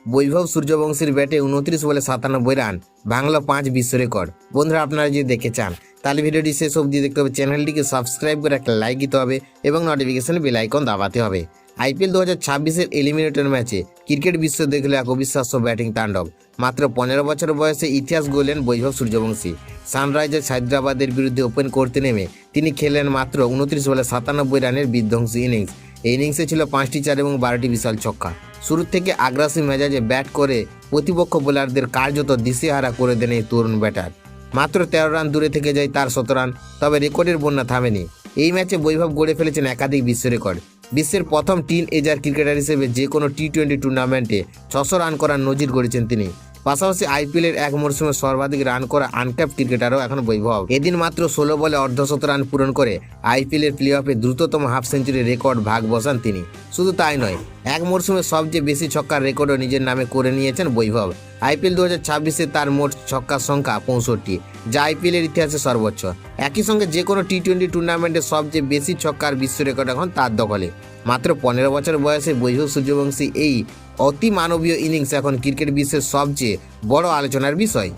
বৈভব সূর্যবংশীর ব্যাটে 29 বলে 97 রান, ভাঙল 5 বিশ্ব রেকর্ড। বন্ধুরা, আপনারা যদি দেখতে চান তাহলে ভিডিওটি শেষ অবধি দেখতে হবে, চ্যানেলটিকে সাবস্ক্রাইব করে একটা লাইক দিতে হবে এবং নোটিফিকেশন বেল আইকন দাবাতে হবে। আইপিএল 2026-এর এলিমিনেটর ম্যাচে ক্রিকেট বিশ্ব দেখল এক অবিশ্বাস্য ব্যাটিং তাণ্ডব। মাত্র 15 বছর বয়সে ইতিহাস গড়লেন বৈভব সূর্যবংশী। সানরাইজার্স হায়দ্রাবাদের বিরুদ্ধে ওপেন করতে নেমে তিনি খেলেন মাত্র 29 বলে 97 রানের বিধ্বংসী ইনিংস। এই ইনিংসে ছিল 5টি চার এবং 12টি বিশাল ছক্কা। শুরু থেকে আগ্রাসী মেজাজে ব্যাট করে প্রতিপক্ষ বোলারদের কার্যত দিশেহারা করে দেন এই তরুণ ব্যাটার। মাত্র 13 রান দূরে থেকে যায় তার 100 রান, তবে রেকর্ডের বন্যা থামেনি। এই ম্যাচে বৈভব গড়ে ফেলেছেন একাধিক বিশ্ব রেকর্ড। বিশ্বের প্রথম টিন এজার ক্রিকেটার হিসেবে যে কোনো টি-20 টুর্নামেন্টে 600 রান করার নজির গড়েছেন তিনি। পাশাপাশি আইপিএলের এক মরশুমে সর্বাধিক রান করা আনক্যাপ ক্রিকেটারও এখন বৈভব। এদিন মাত্র 16 বলে অর্ধশত রান পূরণ করে আইপিএলের প্লে অফে দ্রুততম হাফ সেঞ্চুরি রেকর্ড ভাগ বসান তিনি। শুধু তাই নয়, এক মরশুমে সবচেয়ে বেশি ছক্কার রেকর্ডও নিজের নামে করে নিয়েছেন বৈভব। আইপিএল 2026-এ তার মোট ছক্কার সংখ্যা 65, যা আইপিএলের ইতিহাসে সর্বোচ্চ। একই সঙ্গে যে কোনো টি-20 টুর্নামেন্টে সবচেয়ে বেশি ছক্কার বিশ্ব রেকর্ড এখন তার দখলে। মাত্র 15 বছর বয়সে বৈভব সূর্যবংশী এই অতি মানবীয় ইনিংস এখন ক্রিকেট বিশ্বের সবচেয়ে বড় আলোচনার বিষয়।